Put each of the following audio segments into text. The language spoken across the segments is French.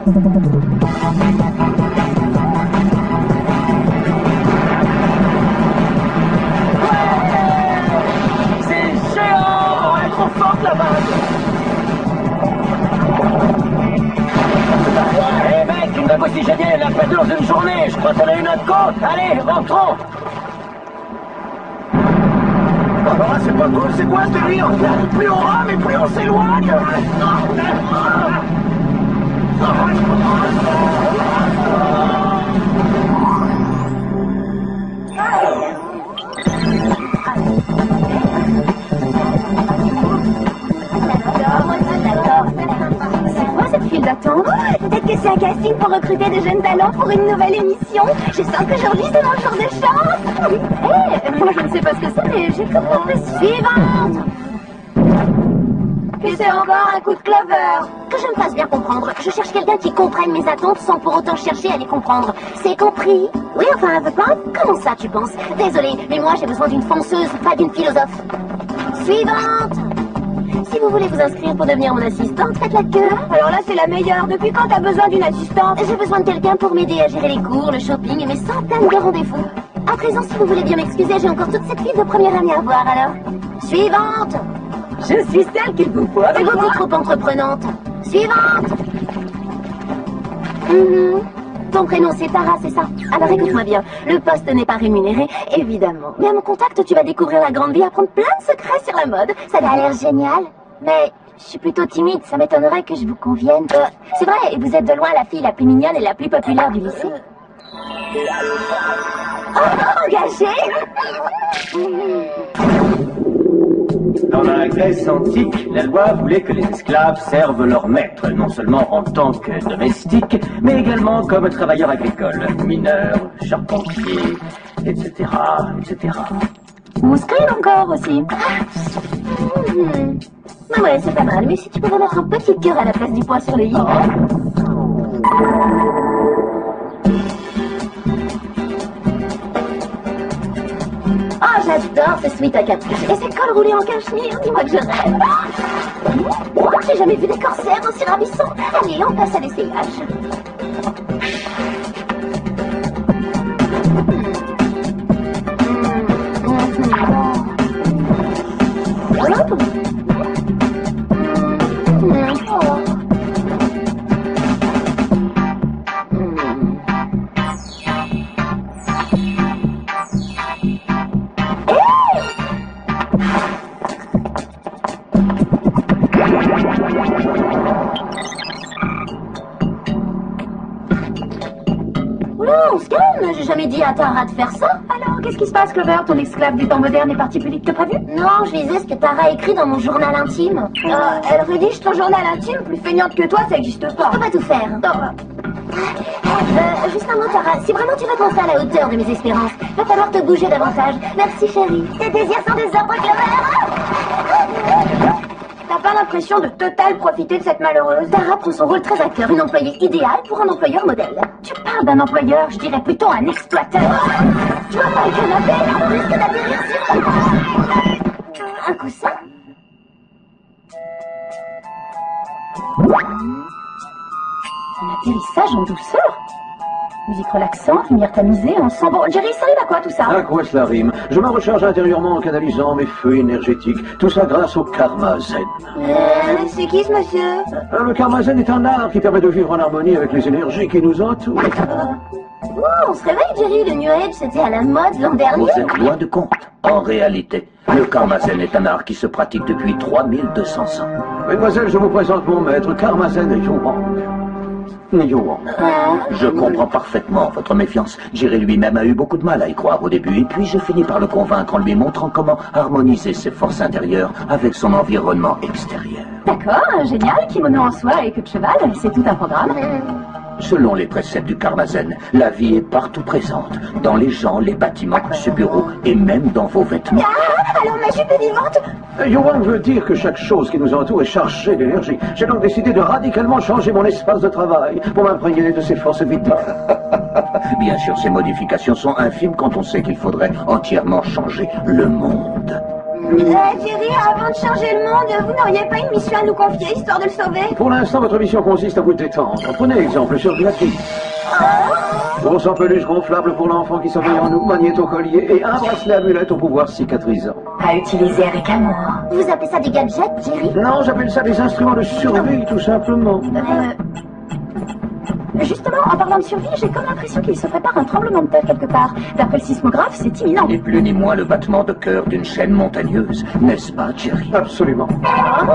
C'est géant! Elle est trop forte la vague! Hé mec, une vague aussi géniale, elle a fait dans une journée! Je crois qu'on a une autre côte! Allez, rentrons! Alors là, c'est pas cool, c'est quoi ce délire? Plus on rame et plus on s'éloigne! C'est quoi cette file d'attente? Peut-être que c'est un casting pour recruter des jeunes talents pour une nouvelle émission. Je sens qu'aujourd'hui c'est mon jour de chance. Hé, moi je ne sais pas ce que c'est, mais j'ai comme l'impression. Suivante! Que c'est encore un coup de clover. Que je me fasse bien comprendre. Je cherche quelqu'un qui comprenne mes attentes sans pour autant chercher à les comprendre. C'est compris? Oui, enfin un peu pas. Comment ça, tu penses? Désolée, mais moi j'ai besoin d'une fonceuse, pas d'une philosophe. Suivante! Si vous voulez vous inscrire pour devenir mon assistante, faites la queue. Alors là, c'est la meilleure. Depuis quand t'as besoin d'une assistante? J'ai besoin de quelqu'un pour m'aider à gérer les cours, le shopping et mes centaines de rendez-vous. À présent, si vous voulez bien m'excuser, j'ai encore toute cette file de première année à voir, alors. Suivante! Je suis celle qu'il vous faut. C'est beaucoup trop entreprenante. Suivante! Ton prénom c'est Tara, c'est ça? Alors écoute-moi bien, le poste n'est pas rémunéré, évidemment. Mais à mon contact, tu vas découvrir la grande vie, apprendre plein de secrets sur la mode. Ça a l'air génial. Mais je suis plutôt timide, ça m'étonnerait que je vous convienne. C'est vrai, et vous êtes de loin la fille la plus mignonne et la plus populaire du lycée. Oh, engagée! Dans la Grèce antique, la loi voulait que les esclaves servent leur maître, non seulement en tant que domestiques, mais également comme travailleurs agricoles, mineurs, charpentiers, etc., etc. Mousseline encore aussi. Ouais, c'est pas mal, mais si tu pouvais mettre un petit cœur à la place du poing sur le i. Oh, j'adore ce sweat à capuche. Et ces cols roulés en cachemire, dis-moi que je rêve. J'ai jamais vu des corsaires aussi ravissants. Allez, on passe à l'essayage. On se calme, j'ai jamais dit à Tara de faire ça. Alors, qu'est-ce qui se passe, Clover? Ton esclave du temps moderne est parti plus vite que prévu? Non, je lisais ce que Tara a écrit dans mon journal intime. Elle rédige ton journal intime? Plus feignante que toi, ça n'existe pas. Je peux pas tout faire. Juste un mot, Tara. Si vraiment tu veux te montrer à la hauteur de mes espérances, va falloir te bouger davantage. Merci, chérie. Tes désirs sont des ordres, Clover. T'as pas l'impression de total profiter de cette malheureuse? Tara prend son rôle très à cœur, une employée idéale pour un employeur modèle. Tu parles d'un employeur, je dirais plutôt un exploiteur. Tu vois pas le canapé, on risque d'atterrir sur un coussin. Un atterrissage en douceur. Musique relaxante, lumière tamisée, ensemble. Bon, Jerry, ça arrive à quoi tout ça? À quoi cela rime? Je me recharge intérieurement en canalisant mes feux énergétiques. Tout ça grâce au karma zen. C'est qui ce monsieur? Le karma zen est un art qui permet de vivre en harmonie avec les énergies qui nous entourent. On se réveille, Jerry. Le New Age, c'était à la mode l'an dernier. Vous êtes loin de compte. En réalité, le karma zen est un art qui se pratique depuis 3200 ans. Mesdemoiselles, je vous présente mon maître, karma zen Yuwang. Je comprends parfaitement votre méfiance. Jerry lui-même a eu beaucoup de mal à y croire au début, et puis je finis par le convaincre en lui montrant comment harmoniser ses forces intérieures avec son environnement extérieur. D'accord, génial, kimono en soie et queue de cheval, c'est tout un programme. Selon les préceptes du karma zen, la vie est partout présente, dans les gens, les bâtiments, ce bureau et même dans vos vêtements. Alors ma jupe est vivante? Yuwang veut dire que chaque chose qui nous entoure est chargée d'énergie. J'ai donc décidé de radicalement changer mon espace de travail pour m'imprégner de ses forces vitales. Bien sûr, ces modifications sont infimes quand on sait qu'il faudrait entièrement changer le monde. Jerry, avant de changer le monde, vous n'auriez pas une mission à nous confier, histoire de le sauver? Pour l'instant, votre mission consiste à vous détendre. Prenez exemple sur Gladys. Ours en peluche gonflable pour l'enfant qui sommeille en nous, magnéto-collier et un bracelet amulette au pouvoir cicatrisant. À utiliser avec amour. Vous appelez ça des gadgets, Jerry? Non, j'appelle ça des instruments de survie, tout simplement. Justement, en parlant de survie, j'ai comme l'impression qu'il se prépare un tremblement de terre quelque part. D'après le sismographe, c'est imminent. Ni plus ni moins le battement de cœur d'une chaîne montagneuse, n'est-ce pas, Jerry? Absolument.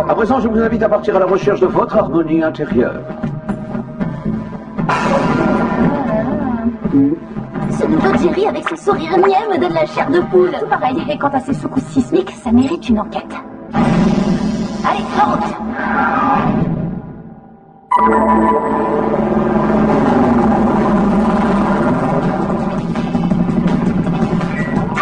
À présent, je vous invite à partir à la recherche de votre harmonie intérieure. Ce nouveau Jerry avec ses sourires niais me donne la chair de poule. Tout pareil. Et quant à ces secousses sismiques, ça mérite une enquête. Allez, en route!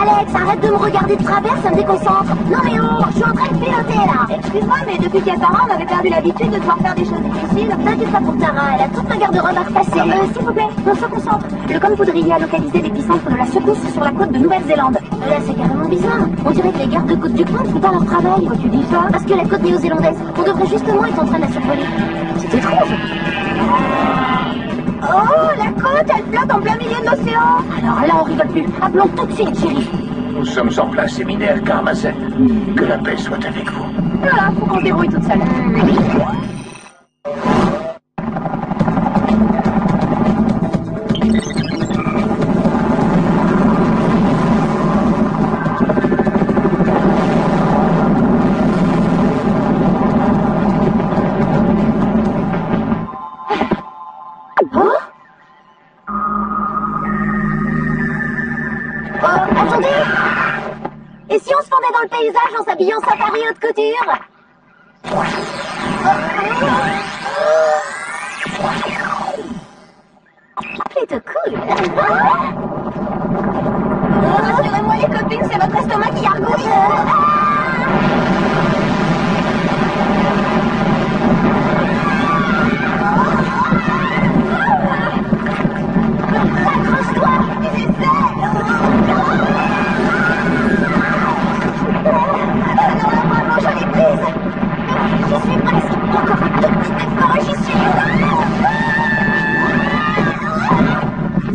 Alex, arrête de me regarder de travers, ça me déconcentre. Non mais oh, je suis en train de piloter là. Excuse-moi, mais depuis qu'il y a Tara, on avait perdu l'habitude de devoir faire des choses difficiles. T'inquiète pas pour Tara, elle a toute ma garde-robe à repasser. S'il vous plaît, on se concentre. Le Compoudrier a localisé l'épicentre de la secousse sur la côte de Nouvelle-Zélande. Là, c'est carrément bizarre. On dirait que les gardes de côte du coin font pas leur travail. Quand tu dis ça, Parce que la côte néo-zélandaise, on devrait justement être en train de la survoler. C'est étrange. oh, la côte, elle flotte en plein milieu de l'océan. Alors là, on rigole plus. Appelons tout de suite, Jerry. Nous sommes en plein séminaire, Carmazel. Que la paix soit avec vous. Voilà, faut qu'on se débrouille toute seule. Attendez! Et si on se fondait dans le paysage en s'habillant safari haute couture? Plutôt cool. Rassurez-moi les copines, c'est votre estomac qui gargouille. Accroche-toi! Bravo, jolie prise. J'y suis presque. Encore un tout petit effort et j'y suis.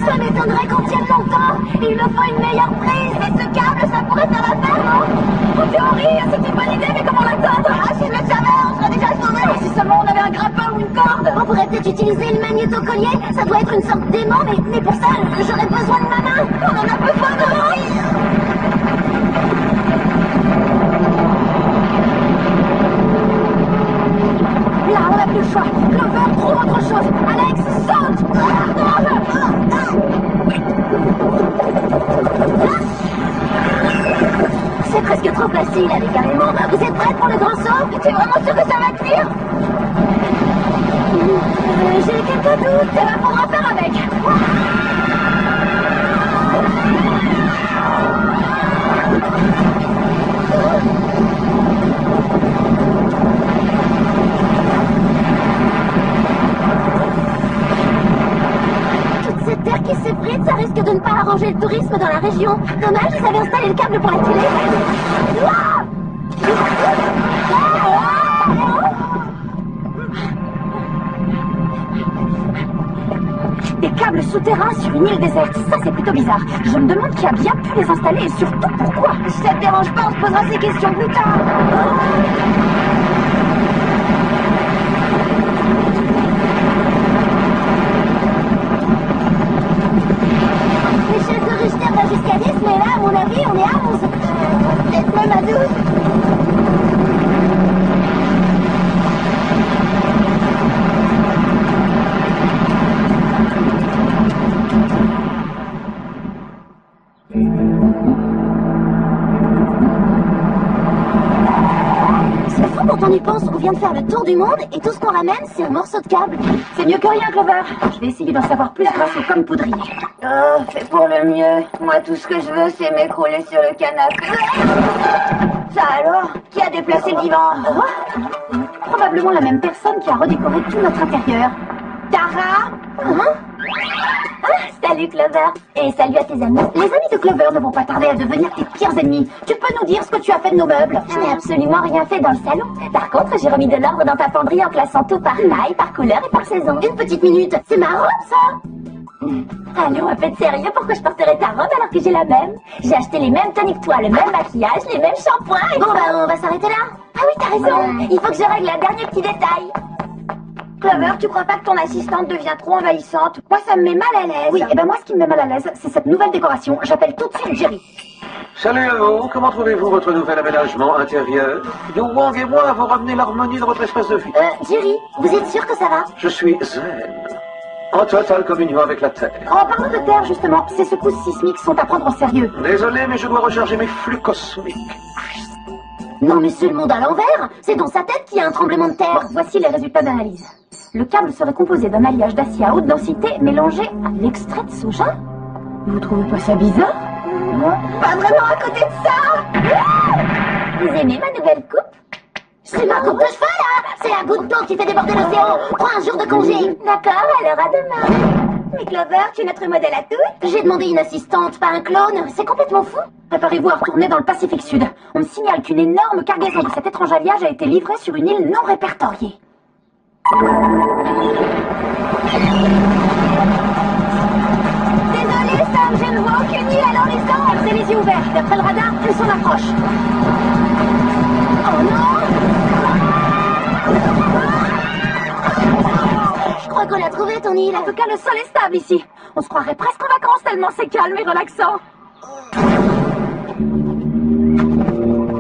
Ça m'étonnerait qu'on tienne longtemps. Il me faut une meilleure prise. Et ce câble, ça pourrait faire l'affaire, non? En théorie, c'est une bonne idée, mais comment l'atteindre? Ah, si je le savais, on serait déjà sauvés. Si seulement on avait un grappin ou une corde. On pourrait peut-être utiliser le magnéto-collier. Ça doit être une sorte d'aimant, mais pour ça, j'aurais besoin de ma main. On en a besoin de nous. Là, on n'a plus le choix. Clover trouve autre chose. Alex, saute! C'est presque trop facile, allez, carrément. Vous êtes prêts pour le grand saut? T'es vraiment sûr que ça va tenir? J'ai quelques doutes. Eh ben, faudra faire avec. Toute cette terre qui s'effrite, ça risque de ne pas arranger le tourisme dans la région. Dommage, ils avaient installé le câble pour la tuer. Des câbles souterrains sur une île déserte, ça c'est plutôt bizarre. Je me demande qui a bien pu les installer et surtout pourquoi. Si ça te dérange pas, on se posera ces questions plus tard. L'échelle de Richter va jusqu'à 10, mais là, à mon avis, on est à 11. Peut-être même à 12. C'est fou quand on y pense, on vient de faire le tour du monde et tout ce qu'on ramène, c'est un morceau de câble. C'est mieux que rien, Clover. Je vais essayer d'en savoir plus grâce au Compoudrier. Oh, fais pour le mieux. Moi, tout ce que je veux, c'est m'écrouler sur le canapé. Ça alors? Qui a déplacé le divan? Probablement la même personne qui a redécoré tout notre intérieur. Tara? Salut Clover. Et salut à tes amis. Les amis de Clover ne vont pas tarder à devenir tes pires ennemis. Tu peux nous dire ce que tu as fait de nos meubles? Je n'ai absolument rien fait dans le salon. Par contre, j'ai remis de l'ordre dans ta fonderie en classant tout par taille, par couleur et par saison. Une petite minute, c'est ma robe ça? Allons, un peu de sérieux, pourquoi je porterais ta robe alors que j'ai la même? J'ai acheté les mêmes toniques que toi, le même maquillage, les mêmes shampoings et... Bon bah on va s'arrêter là. Ah oui, t'as raison. Il faut que je règle un dernier petit détail. Clover, tu crois pas que ton assistante devient trop envahissante? Moi ça me met mal à l'aise. Oui, et ben moi ce qui me met mal à l'aise, c'est cette nouvelle décoration. J'appelle tout de suite Jerry. Salut à vous, comment trouvez-vous votre nouvel aménagement intérieur? Yu Wang et moi avons ramené l'harmonie dans votre espace de vie. Jerry, vous êtes sûr que ça va? Je suis zen, en totale communion avec la Terre. En parlant de terre justement, ces secousses sismiques sont à prendre au sérieux. Désolé, mais je dois recharger mes flux cosmiques. Non mais c'est le monde à l'envers. C'est dans sa tête qu'il y a un tremblement de terre. Voici les résultats d'analyse. Le câble serait composé d'un alliage d'acier à haute densité mélangé à l'extrait de soja. Vous trouvez pas ça bizarre? Pas vraiment à côté de ça. Vous aimez ma nouvelle coupe? C'est ma coupe de cheveux là. C'est la goutte d'eau qui fait déborder l'océan. Prends un jour de congé. D'accord, alors à demain. Mais Clover, tu es notre modèle à tous. J'ai demandé une assistante, pas un clone. C'est complètement fou. Préparez-vous à retourner dans le Pacifique Sud. On me signale qu'une énorme cargaison de cet étrange alliage a été livrée sur une île non répertoriée. Désolé Sam, je ne vois aucune île à l'horizon. C'est les yeux ouverts. D'après le radar, elle s'en approche. Oh non! Je crois qu'on l'a trouvé ton île. En tout cas, le sol est stable ici. On se croirait presque en vacances tellement c'est calme et relaxant.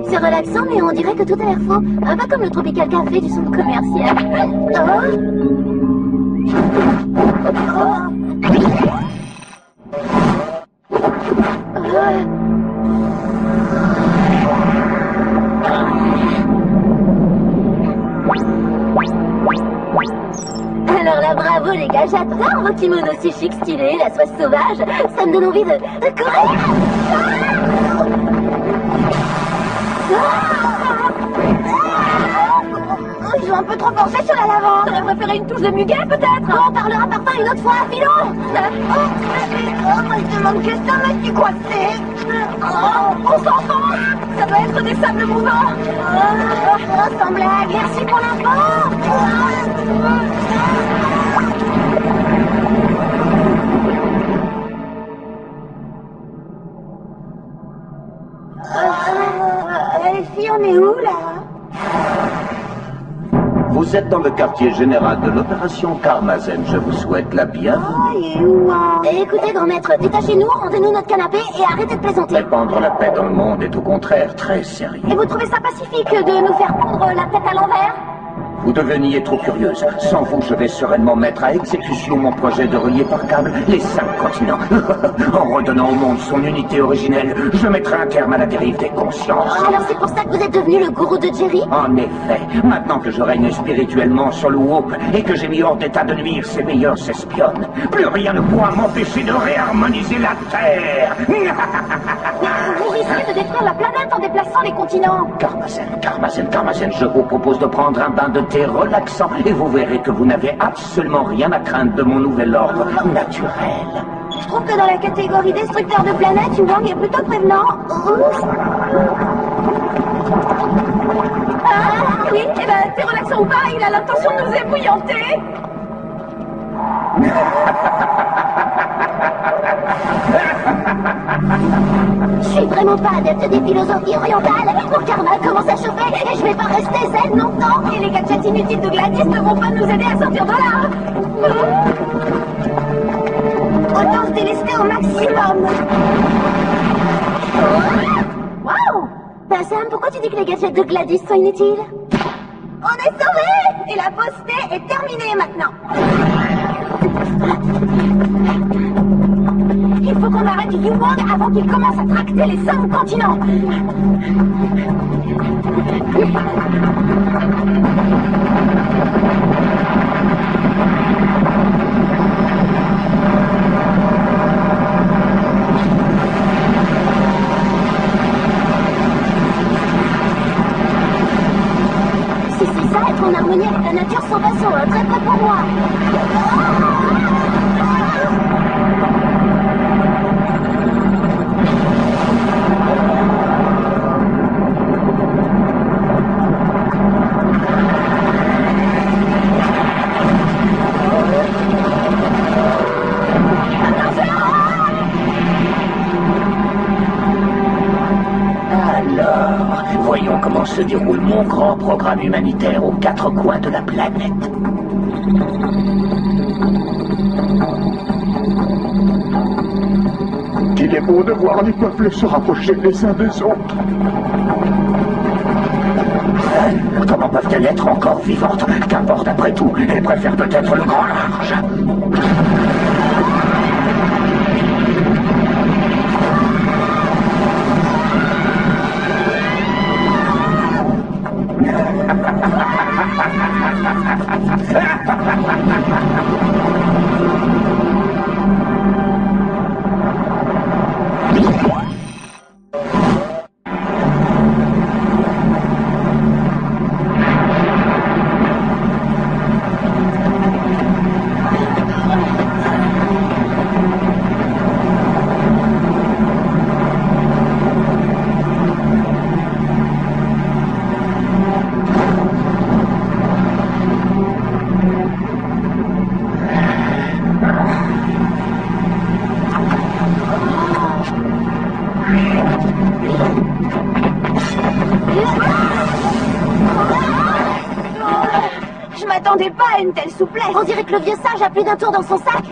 C'est relaxant, mais on dirait que tout a l'air faux. Un peu comme le Tropical Café du centre commercial. Alors là, bravo les gars, j'adore vos kimonos si chic, stylés, la soie sauvage. Ça me donne envie de courir. Ils ont un peu trop pensé sur la lavande. T'aurais préféré une touche de muguet, peut-être? On parlera parfum une autre fois, filons. Moi, je demande que ça, mais tu crois que c'est... On s'enfonce. Ça doit être des sables mouvants. Sans blague, merci pour l'info. Elfie, on est où, là? Vous êtes dans le quartier général de l'opération Karmazen. Je vous souhaite la bienvenue. Écoutez, grand maître, détachez-nous, rendez-nous notre canapé et arrêtez de plaisanter. Répandre la paix dans le monde est au contraire très sérieux. Et vous trouvez ça pacifique de nous faire pondre la tête à l'envers? Vous deveniez trop curieuse. Sans vous, je vais sereinement mettre à exécution mon projet de relier par câble les 5 continents. En redonnant au monde son unité originelle, je mettrai un terme à la dérive des consciences. Alors c'est pour ça que vous êtes devenu le gourou de Jerry? En effet, maintenant que je règne spirituellement sur le Whoop et que j'ai mis hors d'état de nuire ses meilleurs espionnes, plus rien ne pourra m'empêcher de réharmoniser la Terre. Vous risquez de détruire la planète en déplaçant les continents. Karmazen, je vous propose de prendre un bain de thé relaxant et vous verrez que vous n'avez absolument rien à craindre de mon nouvel ordre naturel. Je trouve que dans la catégorie destructeur de planètes, Yu Wang est plutôt prévenant. Ah, oui, eh ben, c'est relaxant ou pas, il a l'intention de nous ébouillanter. Je suis vraiment pas adepte des philosophies orientales. Mon karma commence à chauffer et je vais pas rester zen longtemps. Et les gadgets inutiles de Gladys ne vont pas nous aider à sortir de là. Autant se délester au maximum. Waouh! Bah Sam, pourquoi tu dis que les gadgets de Gladys sont inutiles? On est sauvés! Et la postée est terminée maintenant. Il faut qu'on arrête Yu Wang avant qu'il commence à tracter les 5 continents. Si c'est ça, être en harmonie avec la nature sans façon, un très très pour moi. Alors, voyons comment se déroule mon grand programme humanitaire aux 4 coins de la planète. Il est beau de voir les peuples se rapprocher les uns des autres. Comment peuvent-elles être encore vivantes? Qu'importe, après tout, elles préfèrent peut-être le grand large. Je m'attendais pas à une telle souplesse. On dirait que le vieux sage a plus d'un tour dans son sac.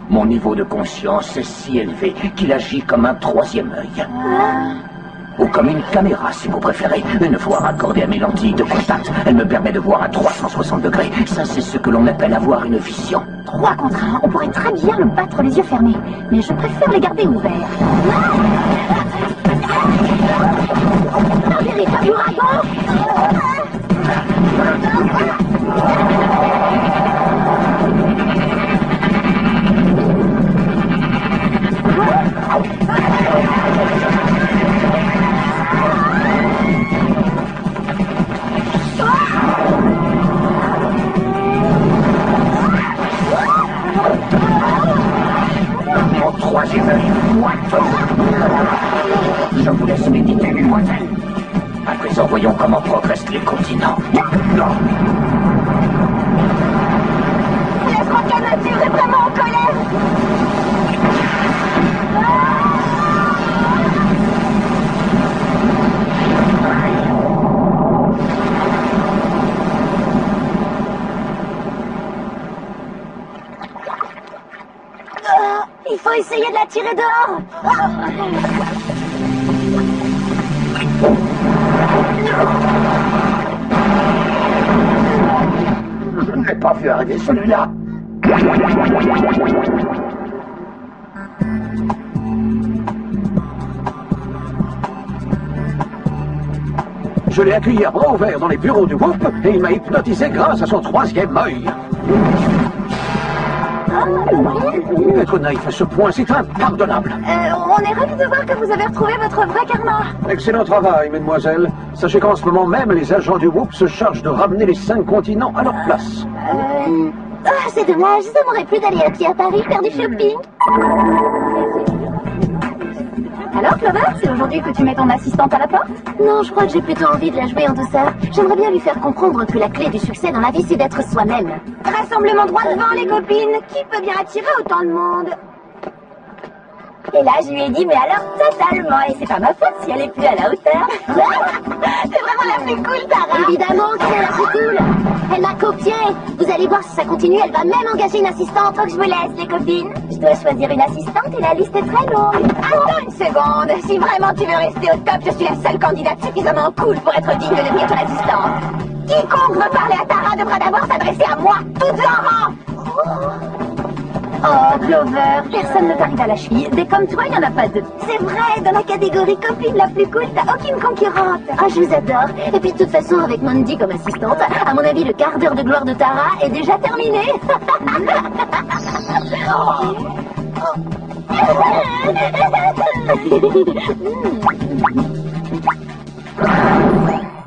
Mon niveau de conscience est si élevé qu'il agit comme un 3e œil. Ou comme une caméra, si vous préférez. Une fois raccordée à mes lentilles de contact, elle me permet de voir à 360 degrés. Ça, c'est ce que l'on appelle avoir une vision. 3 contre 1, on pourrait très bien le battre les yeux fermés. Mais je préfère les garder ouverts. Un véritable ouragan. Mon 3e œil, what? Je vous laisse méditer, mesdemoiselles. À présent, voyons comment progressent les continents. La grande nature est vraiment en colère. Il faut essayer de la tirer dehors. Je ne l'ai pas vu arriver, celui-là. Je l'ai accueilli à bras ouverts dans les bureaux du Whoop et il m'a hypnotisé grâce à son 3e œil. Être naïf à ce point, c'est impardonnable. On est ravis de voir que vous avez retrouvé votre vrai karma. Excellent travail, mesdemoiselles. Sachez qu'en ce moment même, les agents du Whoop se chargent de ramener les 5 continents à leur place. Ah, c'est dommage, ça m'aurait plu d'aller à pied à Paris faire du shopping. Alors, Clover, c'est aujourd'hui que tu mets ton assistante à la porte? Non, je crois que j'ai plutôt envie de la jouer en douceur. J'aimerais bien lui faire comprendre que la clé du succès dans la vie, c'est d'être soi-même. Rassemblement droit devant, les copines. Qui peut bien attirer autant de monde? Et là, je lui ai dit, mais alors totalement, et c'est pas ma faute si elle est plus à la hauteur. C'est vraiment la plus cool, Tara. Évidemment que c'est la plus cool. Elle m'a copié. Vous allez voir si ça continue, elle va même engager une assistante. Faut que je vous laisse, les copines. Je dois choisir une assistante et la liste est très longue. Attends une seconde. Si vraiment tu veux rester au top, je suis la seule candidate suffisamment cool pour être digne de devenir ton assistante. Quiconque veut parler à Tara devra d'abord s'adresser à moi, toutes en rang. Oh, Clover, personne ne t'arrive à la cheville. Des comme toi, il n'y en a pas deux. C'est vrai, dans la catégorie copine la plus cool, t'as aucune concurrente. Ah, je vous adore. Et puis de toute façon, avec Mandy comme assistante, à mon avis, le quart d'heure de gloire de Tara est déjà terminé.